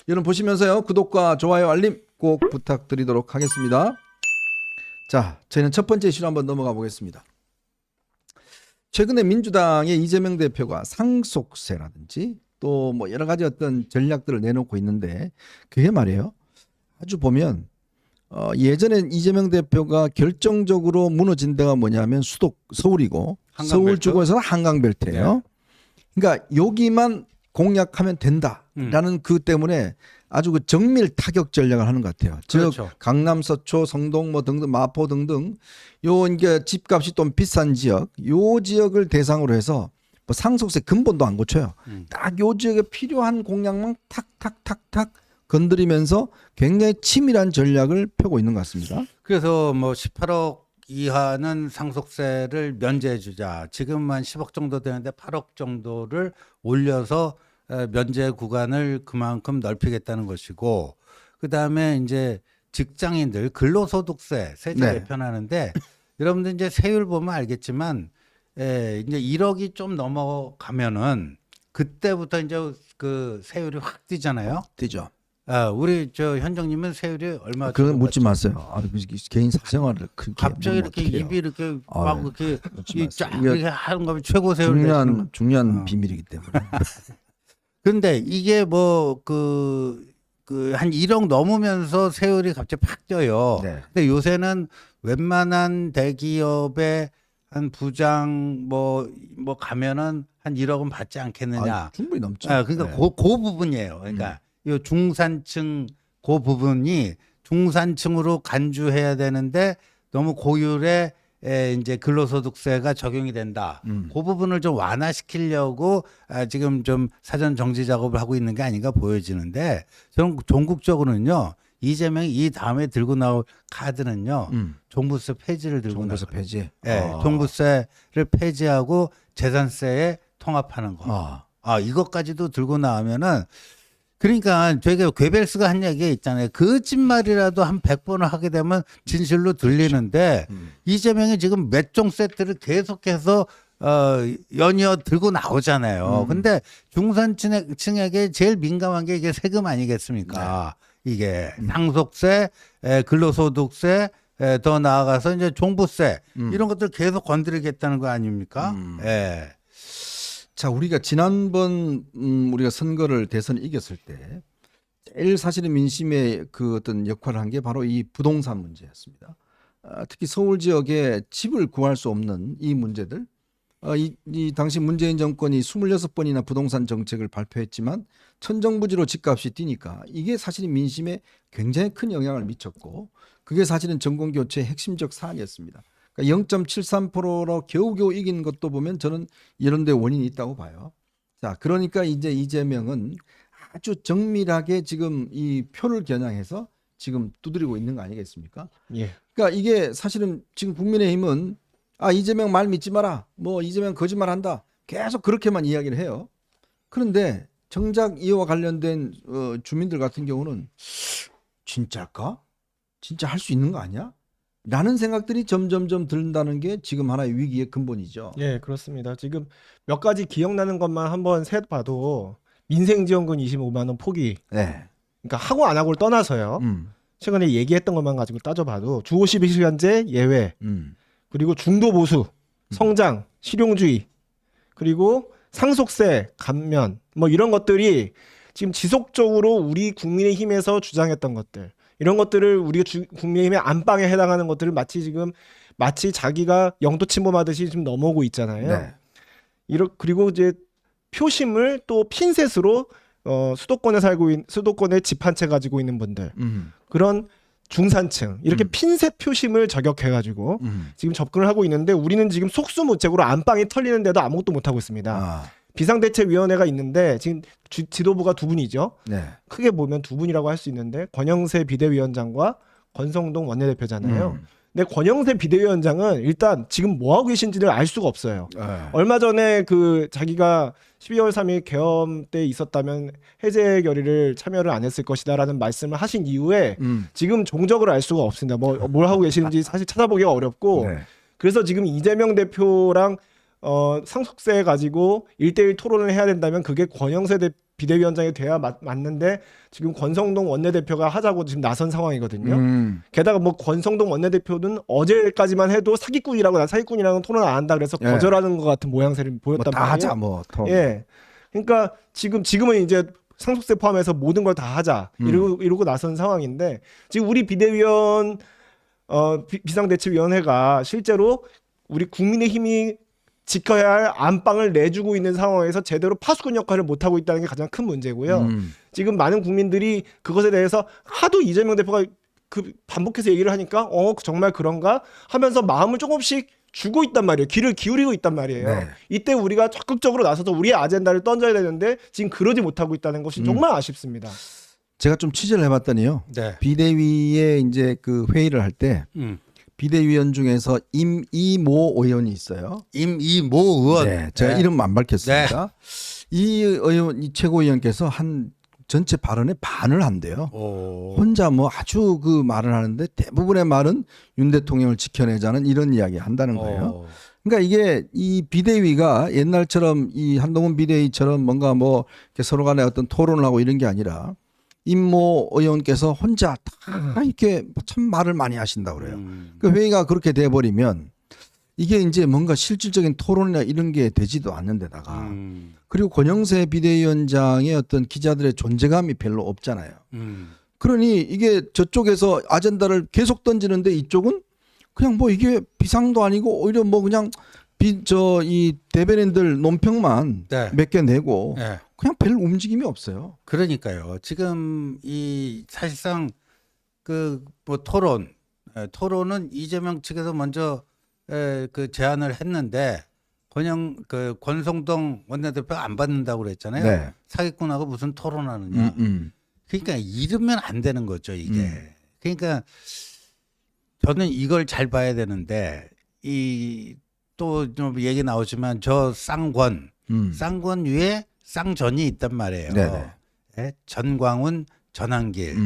여러분 보시면서요. 구독과 좋아요, 알림 꼭 부탁드리도록 하겠습니다. 자, 저희는 첫 번째 이슈로 한번 넘어가 보겠습니다. 최근에 민주당의 이재명 대표가 상속세라든지 또 뭐 여러 가지 어떤 전략들을 내놓고 있는데 그게 말이에요. 아주 보면 예전에 이재명 대표가 결정적으로 무너진 데가 뭐냐면 서울이고 한강벨트? 서울 주거에서는 한강벨트예요. 네. 그러니까 여기만 공략하면 된다라는 그 때문에 아주 그 정밀 타격 전략을 하는 것 같아요. 즉 그렇죠. 강남, 서초, 성동 뭐 등등 마포 등등 요 이게 집값이 좀 비싼 지역, 요 지역을 대상으로 해서 뭐 상속세 근본도 안 고쳐요. 딱 요 지역에 필요한 공약만 탁탁탁탁 건드리면서 굉장히 치밀한 전략을 펴고 있는 것 같습니다. 그래서 뭐 18억 이하는 상속세를 면제해 주자. 지금만 10억 정도 되는데 8억 정도를 올려서 면제 구간을 그만큼 넓히겠다는 것이고, 그다음에 이제 직장인들 근로소득세 세제 네. 개편하는데 여러분들 이제 세율 보면 알겠지만 이제 1억이 좀 넘어가면은 그때부터 이제 그 세율이 확 뛰잖아요. 되죠. 우리 저 현정님은 세율이 얼마? 그건 묻지 마세요. 개인 사생활을 그렇게 갑자기 이렇게 어떡해요. 입이 이렇게 아유, 막 이렇게 묻지 마세요. 쫙 이게 이렇게 하는 거면 최고 세율 중요한 비밀이기 때문에. 근데 이게 뭐 그 한 1억 넘으면서 세율이 갑자기 팍 뛰어요. 네. 근데 요새는 웬만한 대기업의 한 부장 뭐 가면은 한 1억은 받지 않겠느냐. 충분히 넘죠. 그러니까 네. 그 부분이에요. 그러니까 이 중산층 그 부분이 중산층으로 간주해야 되는데 너무 고율의 이제 근로소득세가 적용이 된다. 그 부분을 좀 완화시키려고 지금 좀 사전 정지 작업을 하고 있는 게 아닌가 보여지는데, 저는 전국적으로는요, 이재명이 이 다음에 들고 나올 카드는요, 종부세 폐지를 들고 종부세 나와요. 폐지. 종부세를 폐지하고 재산세에 통합하는 거. 이것까지도 들고 나오면은, 그러니까 저희가 괴벨스가 한 얘기가 있잖아요. 거짓말이라도 한 100번을 하게 되면 진실로 들리는데, 이재명이 지금 몇 종 세트를 계속해서 연이어 들고 나오잖아요. 근데 중산층에게 제일 민감한 게 이게 세금 아니겠습니까? 이게 상속세, 근로소득세, 더 나아가서 이제 종부세 이런 것들 계속 건드리겠다는 거 아닙니까? 예. 자, 우리가 지난번 우리가 선거를 대선 이겼을 때 제일 사실은 민심의 그 어떤 역할을 한 게 바로 이 부동산 문제였습니다. 특히 서울 지역에 집을 구할 수 없는 이 문제들. 이 당시 문재인 정권이 26번이나 부동산 정책을 발표했지만 천정부지로 집값이 뛰니까 이게 사실은 민심에 굉장히 큰 영향을 미쳤고, 그게 사실은 정권교체의 핵심적 사안이었습니다. 0.73%로 겨우겨우 이긴 것도 보면 저는 이런 데 원인이 있다고 봐요. 자, 그러니까 이제 이재명은 아주 정밀하게 지금 이 표를 겨냥해서 지금 두드리고 있는 거 아니겠습니까? 예. 그러니까 이게 사실은 지금 국민의힘은 이재명 말 믿지 마라. 뭐 이재명 거짓말한다. 계속 그렇게만 이야기를 해요. 그런데 정작 이와 관련된 주민들 같은 경우는 진짜일까? 진짜 할 수 있는 거 아니야? 라는 생각들이 점점점 든다는 게 지금 하나의 위기의 근본이죠. 예, 그렇습니다. 지금 몇 가지 기억나는 것만 한번 셋 봐도 민생지원금 25만 원 포기. 네. 그러니까 하고 안 하고를 떠나서요. 최근에 얘기했던 것만 가지고 따져봐도 주 52시간제 예외, 그리고 중도 보수, 성장, 실용주의, 그리고 상속세 감면, 뭐 이런 것들이 지금 지속적으로 우리 국민의힘에서 주장했던 것들, 이런 것들을 우리가 국민의힘의 안방에 해당하는 것들을 마치 자기가 영토 침범하듯이 지금 넘어오고 있잖아요. 네. 그리고 이제 표심을 또 핀셋으로 수도권에 집 한 채 가지고 있는 분들, 그런 중산층 이렇게 핀셋 표심을 저격해가지고 지금 접근을 하고 있는데, 우리는 지금 속수무책으로 안방이 털리는데도 아무것도 못 하고 있습니다. 비상대책위원회가 있는데 지금 지도부가 두 분이죠. 네. 크게 보면 두 분이라고 할 수 있는데 권영세 비대위원장과 권성동 원내대표잖아요. 근데 권영세 비대위원장은 일단 지금 뭐 하고 계신지를 알 수가 없어요. 얼마 전에 그 자기가 12월 3일 계엄 때 있었다면 해제 결의를 참여를 안 했을 것이다라는 말씀을 하신 이후에 지금 종적으로 알 수가 없습니다. 뭘 하고 계시는지 사실 찾아보기가 어렵고, 네. 그래서 지금 이재명 대표랑 상속세 가지고 1대1 토론을 해야 된다면 그게 권영세 비대위원장이 돼야 맞는데 지금 권성동 원내대표가 하자고 지금 나선 상황이거든요. 게다가 뭐 권성동 원내대표는 어제까지만 해도 사기꾼이라고 난 사기꾼이랑은 토론 안 한다 그래서 예. 거절하는 것 같은 모양새를 보였단 다 말이에요. 하자 뭐 토론. 예. 그러니까 지금은 이제 상속세 포함해서 모든 걸 다 하자 이러고 나선 상황인데 지금 우리 비대위원 비상대책위원회가 실제로 우리 국민의힘이 지켜야 할 안방을 내주고 있는 상황에서 제대로 파수꾼 역할을 못하고 있다는 게 가장 큰 문제고요. 지금 많은 국민들이 그것에 대해서 하도 이재명 대표가 반복해서 얘기를 하니까 정말 그런가 하면서 마음을 조금씩 주고 있단 말이에요. 귀를 기울이고 있단 말이에요. 네. 이때 우리가 적극적으로 나서서 우리의 아젠다를 던져야 되는데 지금 그러지 못하고 있다는 것이 정말 아쉽습니다. 제가 좀 취재를 해봤더니요. 네. 비대위에 이제 그 회의를 할 때 비대위원 중에서 임이모 의원이 있어요. 임이모 의원. 네, 제가 네. 이름 안 밝혔습니다. 이 의원, 이 최고위원께서 한 전체 발언의 반을 한대요. 혼자 뭐 아주 그 말을 하는데 대부분의 말은 윤 대통령을 지켜내자는 이런 이야기 한다는 거예요. 그러니까 이게 이 비대위가 옛날처럼 이 한동훈 비대위처럼 뭔가 뭐 이렇게 서로 간에 어떤 토론을 하고 이런 게 아니라 임모 의원께서 혼자 다 이렇게 참 말을 많이 하신다고 그래요. 그 회의가 그렇게 돼버리면 이게 이제 뭔가 실질적인 토론이나 이런 게 되지도 않는 데다가 그리고 권영세 비대위원장의 어떤 기자들의 존재감이 별로 없잖아요. 그러니 이게 저쪽에서 아젠다를 계속 던지는데 이쪽은 그냥 뭐 이게 비상도 아니고 오히려 뭐 그냥 이 대변인들 논평만 네. 몇 개 내고 네. 그냥 별 움직임이 없어요. 그러니까요. 지금 이 사실상 그 뭐 토론은 이재명 측에서 먼저 그 제안을 했는데 권성동 원내대표가 안 받는다고 그랬잖아요. 네. 사기꾼하고 무슨 토론하느냐. 그러니까 이러면 안 되는 거죠, 이게. 그러니까 저는 이걸 잘 봐야 되는데 또 좀 얘기 나오지만 저 쌍권 위에 쌍전이 있단 말이에요. 네네. 예? 전광훈, 전한길.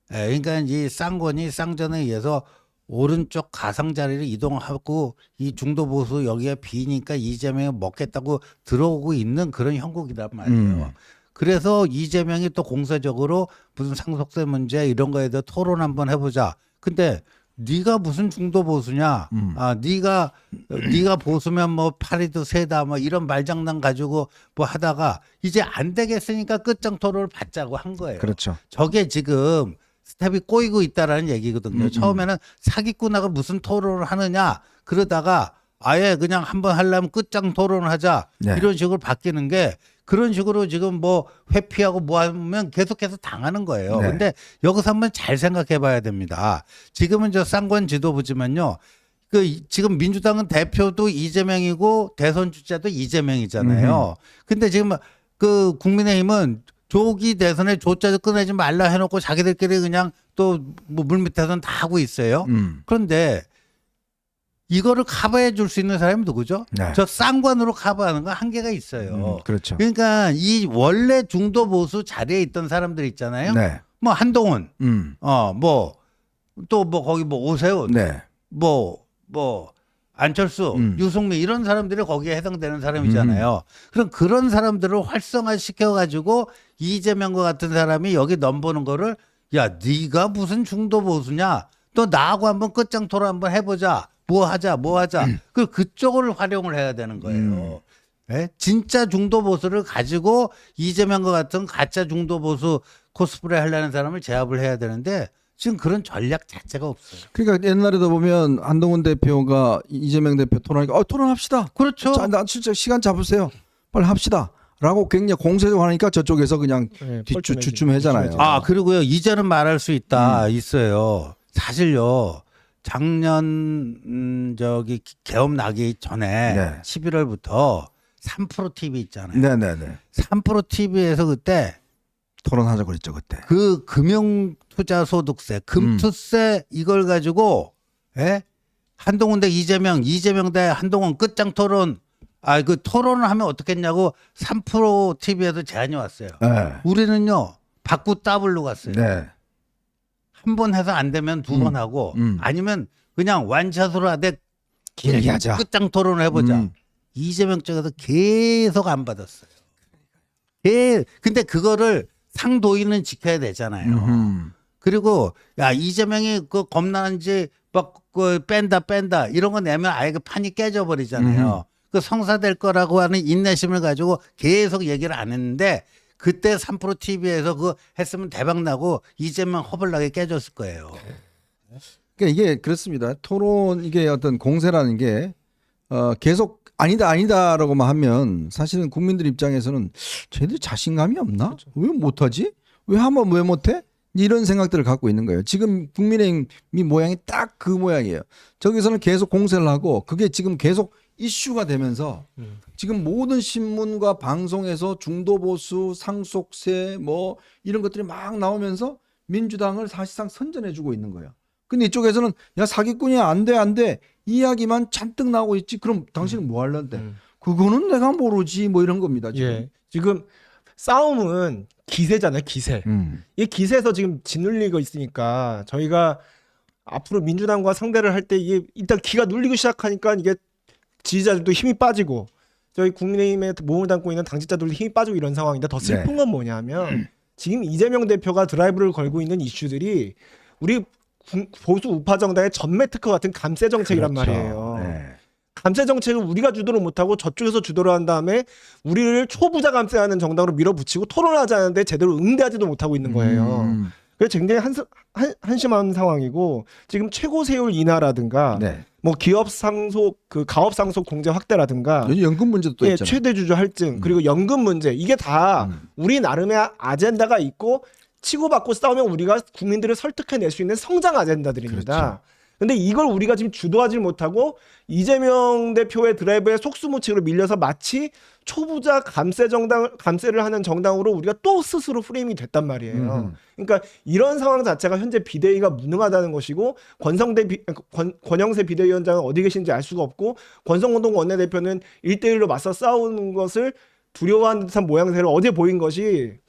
그러니까 이 쌍권이 쌍전에 의해서 오른쪽 가상자리를 이동하고 이 중도 보수 여기가 비니까 이재명이 먹겠다고 들어오고 있는 그런 형국이란 말이에요. 그래서 이재명이 또 공세적으로 무슨 상속세 문제 이런 거에 대해 토론 한번 해보자. 근데 네가 무슨 중도 보수냐? 네가 보수면 뭐 파리도 세다 뭐 이런 말장난 가지고 뭐 하다가 이제 안 되겠으니까 끝장 토론을 받자고 한 거예요. 그렇죠. 저게 지금 스텝이 꼬이고 있다라는 얘기거든요. 처음에는 사기꾼하고 무슨 토론을 하느냐 그러다가 아예 그냥 한번 하려면 끝장 토론을 하자 네. 이런 식으로 바뀌는 게 그런 식으로 지금 뭐 회피하고 뭐 하면 계속해서 당하는 거예요. 네. 근데 여기서 한번 잘 생각해 봐야 됩니다. 지금은 저 쌍권 지도부지만요. 지금 민주당은 대표도 이재명이고 대선 주자도 이재명이잖아요. 근데 지금 그 국민의힘은 조기 대선에 조짜도 꺼내지 말라 해놓고 자기들끼리 그냥 또 뭐 물밑에서는 다 하고 있어요. 그런데 이거를 커버해 줄 수 있는 사람이 누구죠? 네. 저 쌍관으로 커버하는 건 한계가 있어요. 그렇죠. 그러니까 이 원래 중도 보수 자리에 있던 사람들 있잖아요. 네. 뭐 한동훈, 음. 또 뭐 거기 뭐 오세훈, 네. 뭐 안철수, 유승민 이런 사람들이 거기에 해당되는 사람이잖아요. 그럼 그런 사람들을 활성화시켜 가지고 이재명과 같은 사람이 여기 넘보는 거를 야 네가 무슨 중도 보수냐? 또 나하고 한번 끝장 토론 한번 해보자. 뭐 하자. 그쪽을 활용을 해야 되는 거예요. 네? 진짜 중도 보수를 가지고 이재명과 같은 가짜 중도 보수 코스프레 하려는 사람을 제압을 해야 되는데 지금 그런 전략 자체가 없어요. 그러니까 옛날에도 보면 한동훈 대표가 이재명 대표 토론하니까 토론합시다. 그렇죠. 자, 나 진짜 시간 잡으세요. 빨리 합시다. 라고 굉장히 공세적으로 하니까 저쪽에서 그냥 네, 주춤하잖아요. 그리고요 이제는 말할 수 있어요. 사실요 작년 개업 나기 전에 네. 11월부터 3프로 TV 있잖아요. 네네네. 3프로 TV에서 그때 토론하자고 그랬죠 그때. 그 금융투자소득세, 금투세 이걸 가지고 한동훈 대 이재명 대 한동훈 끝장 토론. 그 토론을 하면 어떻겠냐고 3프로 TV에도 제안이 왔어요. 네. 우리는요 받고 더블로 갔어요. 네. 한 번 해서 안 되면 두 번 하고 아니면 그냥 완샷으로 하되 길게 하자. 끝장 토론을 해보자. 이재명 쪽에서 계속 안 받았어요. 근데 그거를 상도인은 지켜야 되잖아요. 그리고 야 이재명이 그 겁나는지 막그 뺀다 이런 거 내면 아예 그 판이 깨져버리잖아요. 그 성사될 거라고 하는 인내심을 가지고 계속 얘기를 안 했는데 그때 3프로 TV에서 그거 했으면 대박 나고 이재명 허벌나게 깨졌을 거예요. 그러니까 이게 그렇습니다. 토론 이게 어떤 공세라는 게 계속 아니다라고만 하면 사실은 국민들 입장에서는 쟤들 자신감이 없나? 그렇죠. 왜 못하지? 왜 하면 왜 못해? 이런 생각들을 갖고 있는 거예요. 지금 국민의힘 모양이 딱 그 모양이에요. 저기서는 계속 공세를 하고 그게 지금 계속 이슈가 되면서 지금 모든 신문과 방송에서 중도보수, 상속세 뭐 이런 것들이 막 나오면서 민주당을 사실상 선전해주고 있는 거예요. 근데 이쪽에서는 야 사기꾼이야 안 돼 이야기만 잔뜩 나오고 있지. 그럼 당신은 뭐 하려는데? 그거는 내가 모르지 뭐 이런 겁니다. 지금. 예. 지금 싸움은 기세잖아요, 기세. 이 기세에서 지금 짓눌리고 있으니까 저희가 앞으로 민주당과 상대를 할 때 이게 일단 기가 눌리기 시작하니까 이게 지지자들도 힘이 빠지고 저희 국민의힘에 몸을 담고 있는 당직자들도 힘이 빠지고 이런 상황인데 더 슬픈 건 뭐냐면 지금 이재명 대표가 드라이브를 걸고 있는 이슈들이 우리 보수 우파 정당의 전매 특허 같은 감세 정책이란 그렇죠. 말이에요. 네. 감세 정책을 우리가 주도를 못하고 저쪽에서 주도를 한 다음에 우리를 초부자 감세하는 정당으로 밀어붙이고 토론하지 않는데 제대로 응대하지도 못하고 있는 거예요. 그래서 굉장히 한심한 상황이고 지금 최고 세율 인하라든가 네. 뭐 기업 상속 그 가업 상속 공제 확대라든가 요즘 연금 문제도 또 예, 있잖아요. 최대 주주 할증 그리고 연금 문제 이게 다 우리 나름의 아젠다가 있고 치고받고 싸우면 우리가 국민들을 설득해낼 수 있는 성장 아젠다들입니다. 그렇죠. 근데 이걸 우리가 지금 주도하지 못하고 이재명 대표의 드라이브에 속수무책으로 밀려서 마치 초부자 감세를 하는 정당으로 우리가 또 스스로 프레임이 됐단 말이에요. 그러니까 이런 상황 자체가 현재 비대위가 무능하다는 것이고 권영세 비대위원장은 어디 계신지 알 수가 없고 권성동 원내대표는 1대1로 맞서 싸우는 것을 두려워하는 듯한 모양새를 어제 보인 것이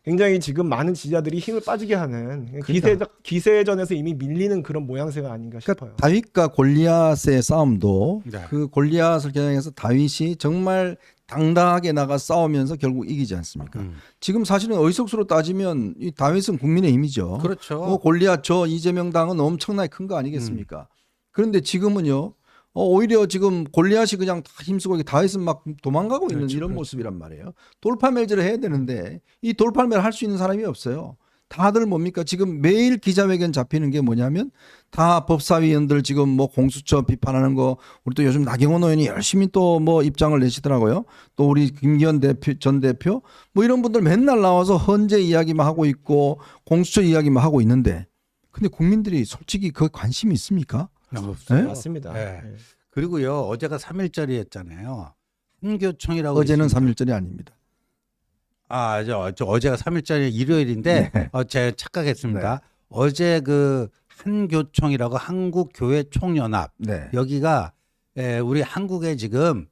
굉장히 지금 많은 지지자들이 힘을 빠지게 하는 기세전에서 이미 밀리는 그런 모양새가 아닌가 싶어요. 그러니까 다윗과 골리앗의 싸움도 네. 그 골리앗을 겨냥해서 다윗이 정말 당당하게 나가 싸우면서 결국 이기지 않습니까? 지금 사실은 의석수로 따지면 이 다윗은 국민의힘이죠. 그렇죠. 골리앗 저 이재명 당은 엄청나게 큰 거 아니겠습니까? 그런데 지금은요. 오히려 지금 골리앗이 그냥 다 힘쓰고 다윗은 막 도망가고 있는 이런 모습이란 말이에요. 돌팔매질을 해야 되는데 이 돌팔매를 할 수 있는 사람이 없어요. 다들 뭡니까? 지금 매일 기자회견 잡히는 게 뭐냐면 다 법사위원들 지금 뭐 공수처 비판하는 거 우리 또 요즘 나경원 의원이 열심히 또 뭐 입장을 내시더라고요. 또 우리 김기현 전 대표 뭐 이런 분들 맨날 나와서 헌재 이야기만 하고 있고 공수처 이야기만 하고 있는데 근데 국민들이 솔직히 그 관심이 있습니까? 없어요. 네? 맞습니다. 네. 네. 그리고요 어제가 3.1절이었잖아요. 한교총이라고 어제는 있습니다. 3.1절이 아닙니다. 아, 저 어제가 3.1절이 일요일인데 제가 착각했습니다. 어제 그 한교총이라고 한국교회총연합 네. 여기가 우리 한국에 지금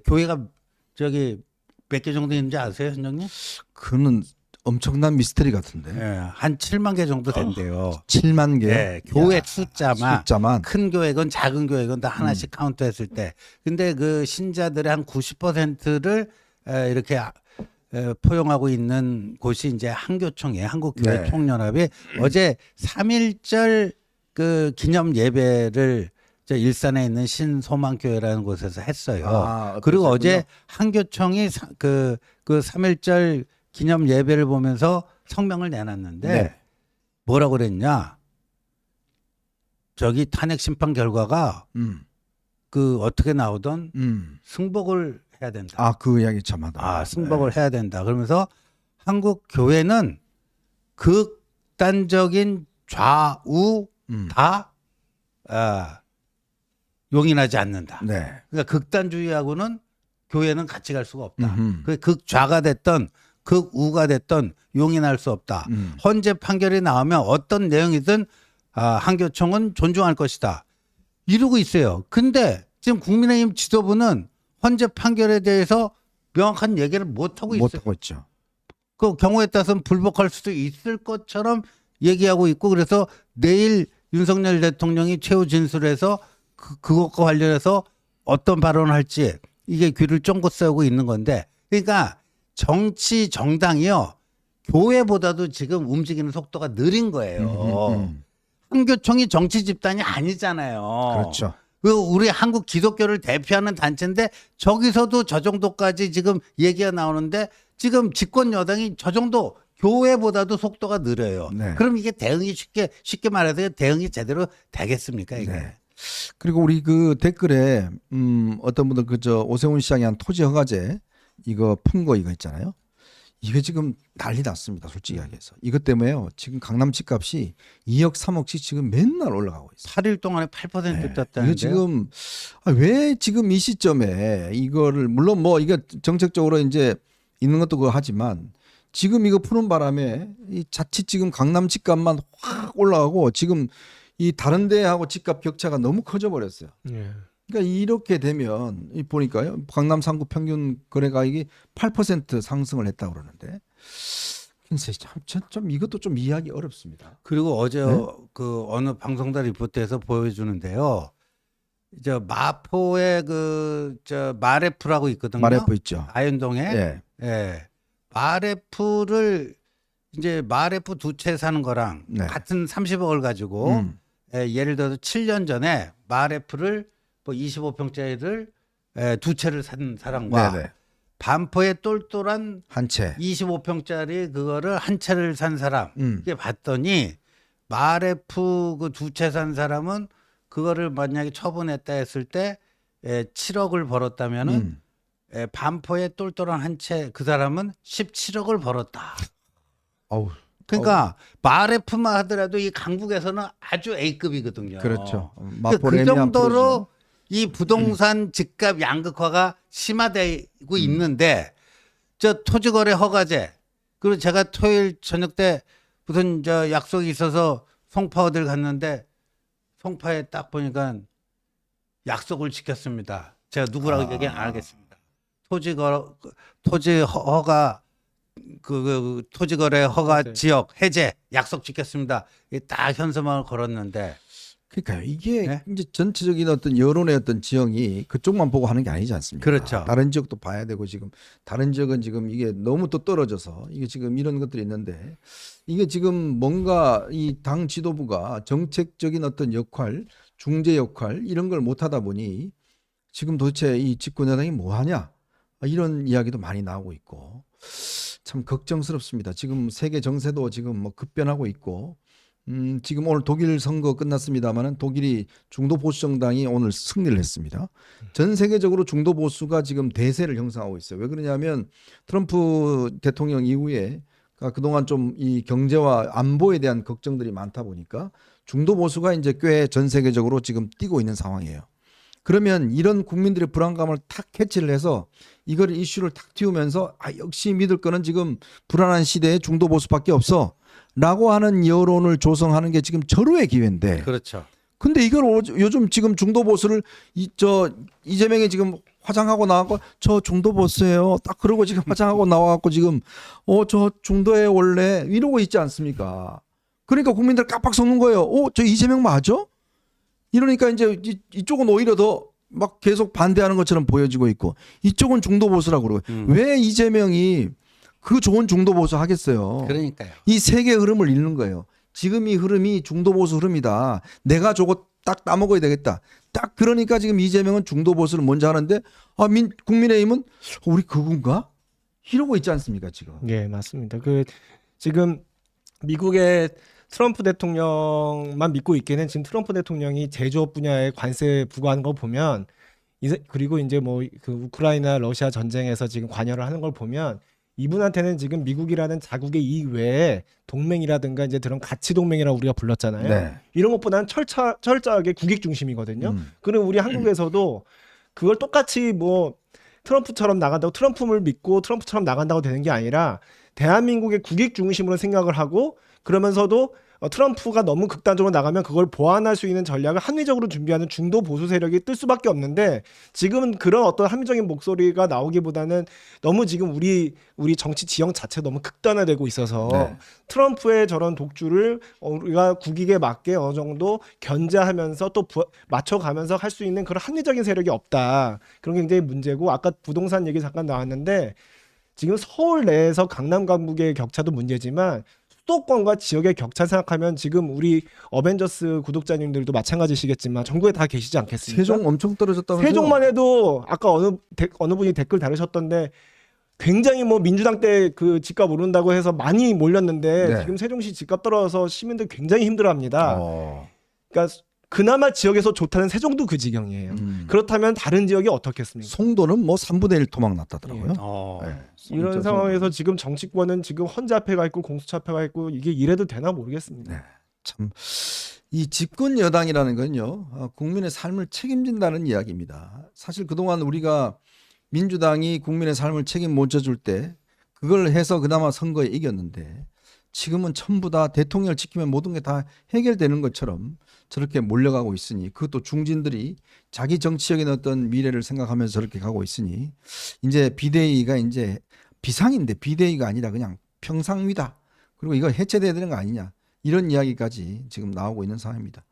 교회가 저기 몇 개 정도 있는지 아세요, 현장님? 그는 엄청난 미스터리 같은데. 한 7만 개 정도 된대요. 7만 개. 교회 야, 숫자만 큰 교회건 작은 교회건 다 하나씩 카운트했을 때. 근데 그 신자들의 한 90%를 이렇게 포용하고 있는 곳이 이제 한교총이에요. 한국교회 총연합이 어제 3.1절 그 기념 예배를 저 일산에 있는 신소망교회라는 곳에서 했어요. 그리고 어제 한교총이 그 3.1절 기념 예배를 보면서 성명을 내놨는데 뭐라고 그랬냐? 저기 탄핵 심판 결과가 그 어떻게 나오던 승복을 해야 된다. 아, 그 이야기 참하다. 승복을 해야 된다. 그러면서 한국 교회는 극단적인 좌우 다 용인하지 않는다. 네. 그러니까 극단주의하고는 교회는 같이 갈 수가 없다. 그 극좌가 됐던 극우가 됐던 용인할 수 없다. 헌재 판결이 나오면 어떤 내용이든 한교총은 존중할 것이다. 이러고 있어요. 근데 지금 국민의힘 지도부는 헌재 판결에 대해서 명확한 얘기를 못하고 있어요. 못하고 있죠. 그 경우에 따라서는 불복할 수도 있을 것처럼 얘기하고 있고 그래서 내일 윤석열 대통령이 최후 진술에서 그것과 관련해서 어떤 발언을 할지 이게 귀를 쫑긋 세우고 있는 건데 그러니까 정치 정당이요 교회보다도 지금 움직이는 속도가 느린 거예요. 한교총이 정치 집단이 아니잖아요. 그렇죠. 우리 한국 기독교를 대표하는 단체인데 저기서도 저 정도까지 지금 얘기가 나오는데 지금 집권 여당이 저 정도 교회보다도 속도가 느려요. 네. 그럼 이게 대응이 쉽게 말해서 대응이 제대로 되겠습니까 이게? 네. 그리고 우리 그 댓글에 어떤 분들 그저 오세훈 시장이 한 토지 허가제 이거 푼 거 이거 있잖아요. 이게 지금 난리 났습니다. 솔직히 이야기해서. 이것 때문에요. 지금 강남 집값이 2억 3억씩 지금 맨날 올라가고 있어요. 8일 동안에 8% 떴다는데요. 이거 지금 왜 지금 이 시점에 이거를 물론 뭐 이게 정책적으로 이제 있는 것도 그거 하지만 지금 이거 푸는 바람에 이 자칫 지금 강남 집값만 확 올라가고 지금 이 다른 데하고 집값 격차가 너무 커져 버렸어요. 예. 그러니까 이렇게 되면 이 보니까요. 강남 상구 평균 거래 가격이 8% 상승을 했다고 그러는데 글쎄 참 이것도 좀 이해하기 어렵습니다. 그리고 어제 네? 그 어느 방송사 리포트에서 보여주는데요. 저 마포에 저 마레프라고 있거든요. 마레프 있죠. 아현동에. 예. 예. 마레프를 이제 마레프 두 채 사는 거랑 네. 같은 30억을 가지고 예를 들어서 7년 전에 마레프를 뭐 25평짜리를 두 채를 산 사람과 네네. 반포에 똘똘한 한 채. 25평짜리 그거를 한 채를 산 사람 이게 봤더니 마레프 그 두 채 산 사람은 그거를 만약에 처분했다 했을 때 7억을 벌었다면은 반포에 똘똘한 한 채 그 사람은 17억을 벌었다. 어우. 그러니까 마레프만 하더라도 이 강북에서는 아주 A급이거든요. 그렇죠. 그 정도로 이 부동산 집값 양극화가 심화되고 있는데 저 토지거래 허가제 그리고 제가 토요일 저녁 때 무슨 저 약속이 있어서 송파 어딜 갔는데 송파에 딱 보니까 약속을 지켰습니다. 제가 누구라고 얘기 안 하겠습니다. 토지 허가 토지거래 허가 네. 지역 해제 약속 지켰습니다. 딱 현수막을 걸었는데 그러니까요. 이게 네? 이제 전체적인 어떤 여론의 어떤 지형이 그쪽만 보고 하는 게 아니지 않습니까? 그렇죠. 다른 지역도 봐야 되고 지금 다른 지역은 지금 이게 너무 또 떨어져서 이게 지금 이런 것들이 있는데 이게 지금 뭔가 이 당 지도부가 정책적인 어떤 역할, 중재 역할 이런 걸 못 하다 보니 지금 도대체 이 집권 여당이 뭐 하냐 이런 이야기도 많이 나오고 있고 참 걱정스럽습니다. 지금 세계 정세도 지금 뭐 급변하고 있고 지금 오늘 독일 선거 끝났습니다만은 독일이 중도 보수 정당이 오늘 승리를 했습니다. 전 세계적으로 중도 보수가 지금 대세를 형성하고 있어요. 왜 그러냐면 트럼프 대통령 이후에 그동안 좀 이 경제와 안보에 대한 걱정들이 많다 보니까 중도 보수가 이제 꽤 전 세계적으로 지금 뛰고 있는 상황이에요. 그러면 이런 국민들의 불안감을 탁 캐치를 해서 이걸 이슈를 탁 띄우면서 역시 믿을 거는 지금 불안한 시대에 중도 보수밖에 없어 라고 하는 여론을 조성하는 게 지금 절호의 기회인데 그렇죠. 근데 이걸 요즘 지금 중도 보수를 이재명이 지금 화장하고 나와서 저 중도 보수예요 딱 그러고 지금 화장하고 나와갖고 지금 저 중도에 원래 이러고 있지 않습니까? 그러니까 국민들 깜빡 속는 거예요. 저 이재명 맞아? 이러니까 이제 이쪽은 오히려 더 막 계속 반대하는 것처럼 보여지고 있고 이쪽은 중도 보수라고 그러고 왜 이재명이 그 좋은 중도 보수 하겠어요? 그러니까요. 이 세계 흐름을 읽는 거예요. 지금 이 흐름이 중도 보수 흐름이다. 내가 저거 딱 따먹어야 되겠다. 딱 그러니까 지금 이재명은 중도 보수를 먼저 하는데 국민의힘은 우리 그건가? 이러고 있지 않습니까 지금? 예, 맞습니다. 지금 미국의 트럼프 대통령만 믿고 있기는 지금 트럼프 대통령이 제조업 분야에 관세 부과하는 거 보면 그리고 이제 뭐 그 우크라이나 러시아 전쟁에서 지금 관여를 하는 걸 보면 이분한테는 지금 미국이라는 자국의 이외에 동맹이라든가 이제 그런 가치 동맹이라고 우리가 불렀잖아요. 네. 이런 것보다는 철저하게 국익 중심이거든요. 그리고 우리 한국에서도 그걸 똑같이 뭐 트럼프처럼 나간다고 트럼프를 믿고 트럼프처럼 나간다고 되는 게 아니라 대한민국의 국익 중심으로 생각을 하고 그러면서도 트럼프가 너무 극단적으로 나가면 그걸 보완할 수 있는 전략을 합리적으로 준비하는 중도 보수 세력이 뜰 수밖에 없는데 지금은 그런 어떤 합리적인 목소리가 나오기보다는 너무 지금 우리 정치 지형 자체가 너무 극단화되고 있어서 네. 트럼프의 저런 독주를 우리가 국익에 맞게 어느 정도 견제하면서 또 맞춰가면서 할 수 있는 그런 합리적인 세력이 없다. 그런 게 굉장히 문제고 아까 부동산 얘기 잠깐 나왔는데 지금 서울 내에서 강남 강북의 격차도 문제지만 수도권과 지역의 격차 생각하면 지금 우리 어벤져스 구독자님들도 마찬가지시겠지만 전국에 다 계시지 않겠습니까? 세종 엄청 떨어졌다면서요? 세종만 해도 아까 어느 분이 댓글 다루셨던데 굉장히 뭐 민주당 때 그 집값 오른다고 해서 많이 몰렸는데 네. 지금 세종시 집값 떨어져서 시민들 굉장히 힘들어합니다. 어. 그러니까 그나마 지역에서 좋다는 세종도 그 지경이에요. 그렇다면 다른 지역이 어떻겠습니까? 송도는 뭐 3분의 1 토막 났다더라고요. 어. 네. 이런 송도, 상황에서 지금 정치권은 지금 헌자패가 있고 공수처패가 있고 이게 이래도 되나 모르겠습니다. 네. 참 이 집권 여당이라는 건요 국민의 삶을 책임진다는 이야기입니다. 사실 그동안 우리가 민주당이 국민의 삶을 책임 못 져줄 때 그걸 해서 그나마 선거에 이겼는데 지금은 전부 다 대통령을 지키면 모든 게 다 해결되는 것처럼 저렇게 몰려가고 있으니 그것도 중진들이 자기 정치적인 어떤 미래를 생각하면서 저렇게 가고 있으니 이제 비대위가 이제 비상인데 비대위가 아니라 그냥 평상위다. 그리고 이거 해체돼야 되는 거 아니냐. 이런 이야기까지 지금 나오고 있는 상황입니다.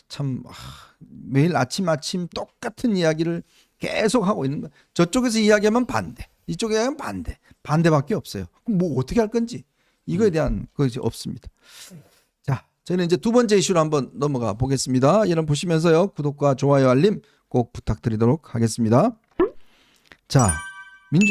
참 매일 아침 똑같은 이야기를 계속 하고 있는 거. 저쪽에서 이야기하면 반대, 이쪽에 이야기하면 반대, 반대밖에 없어요. 그럼 뭐 어떻게 할 건지 이거에 대한 것이 없습니다. 자, 저희는 이제 두 번째 이슈로 한번 넘어가 보겠습니다. 여러분 보시면서요 구독과 좋아요 알림 꼭 부탁드리도록 하겠습니다. 자.